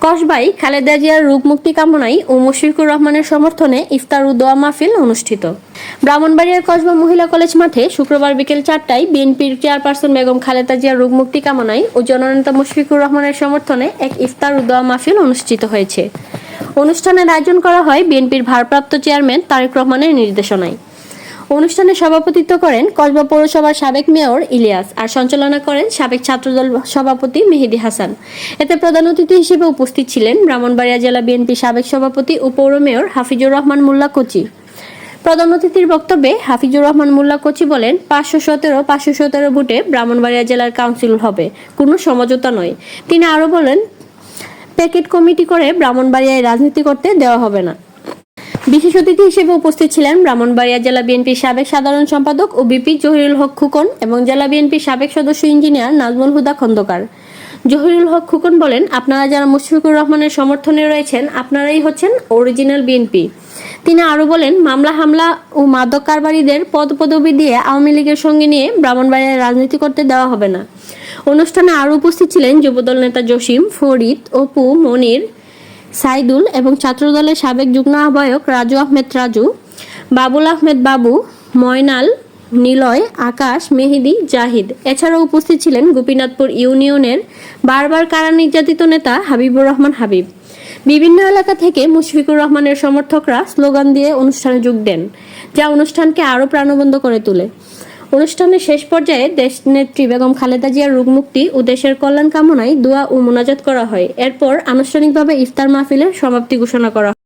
কসবায় খালেদা জিয়ার রোগ মুক্তি কামনায় ও মুশফিকুর রহমানের সমর্থনে ইফতার ও দোয়া মাহফিল অনুষ্ঠিত। ব্রাহ্মণবাড়িয়ার কসবা মহিলা কলেজ মাঠে শুক্রবার বিকেল 4টায় বিএনপির চেয়ারপারসন বেগম খালেদা জিয়ার রোগ মুক্তি কামনায় ও জননেতা মুশফিকুর রহমানের সমর্থনে এক ইফতার ও দোয়া মাহফিল অনুষ্ঠিত হয়েছে। অনুষ্ঠানের আয়োজন করা হয় বিএনপির ভারপ্রাপ্ত চেয়ারম্যান তারেক রহমানের নির্দেশনায়। অনুষ্ঠানে সভাপতিত্ব করেন কসবা পৌরসভার সাবেক মেয়র ইলিয়াস আর সঞ্চালনা করেন সাবেক ছাত্রদল সভাপতি মেহেদী হাসান। এতে প্রধান অতিথি হিসেবে উপস্থিত ছিলেন ব্রাহ্মণবাড়িয়া জেলা বিএনপি সাবেক সভাপতি ও পৌর মেয়র হাফিজুর রহমান মোল্লা কোচি। প্রধান অতিথির বক্তব্যে হাফিজুর রহমান মোল্লা কোচি বলেন, 517 ভোটে ব্রাহ্মণবাড়িয়া জেলার কাউন্সিল হবে, কোনো সমঝোতা নয়। তিনি আরও বলেন, প্যাকেট কমিটি করে ব্রাহ্মণবাড়িয়ায় রাজনীতি করতে দেওয়া হবে না। বিশেষ অতিথি হিসেবে উপস্থিত ছিলেন ব্রাহ্মণবাড়িয়া জেলা বিএনপির সাবেক সাধারণ সম্পাদক ও বিপি জহিরুল হক খোকন এবং জেলা বিএনপির সাবেক সদস্য ইঞ্জিনিয়ার নাজমুল হুদা খন্দকার। জহিরুল হক খোকন বলেন, আপনারা যারা মুশফিকুর রহমানের সমর্থনে রয়েছেন, আপনারাই হচ্ছেন অরিজিনাল বিএনপি। তিনি আরও বলেন, মামলা হামলা ও মাদক কারবারিদের পদপদবি দিয়ে আওয়ামী লীগের সঙ্গে নিয়ে ব্রাহ্মণবাড়িয়ায় রাজনীতি করতে দেওয়া হবে না। অনুষ্ঠানে আরও উপস্থিত ছিলেন যুবদল নেতা জসিম, ফরিদ, অপু, মনির, সাইদুল এবং ছাত্রদলের সাবেক যুগ্ম আহ্বায়ক রাজু আহমেদ রাজু, বাবুল আহমেদ বাবু, ময়নাল, নিলয়, আকাশ, মেহেদী, জাহিদ। এছাড়াও উপস্থিত ছিলেন গোপীনাথপুর ইউনিয়নের বারবার কারা নির্যাতিত নেতা হাবিবুর রহমান হাবিব। বিভিন্ন এলাকা থেকে মুশফিকুর রহমানের সমর্থকরা স্লোগান দিয়ে অনুষ্ঠানে যোগ দেন, যা অনুষ্ঠানকে আরও প্রাণবন্ত করে তোলে। অনুষ্ঠানের শেষ পর্যায়ে দেশনেত্রী বেগম খালেদা জিয়ার রোগ মুক্তি ও দেশের কল্যাণ কামনায় দোয়া ও মোনাজাত করা হয়। এরপর আনুষ্ঠানিকভাবে ইফতার মাহফিলের সমাপ্তি ঘোষণা করা হয়।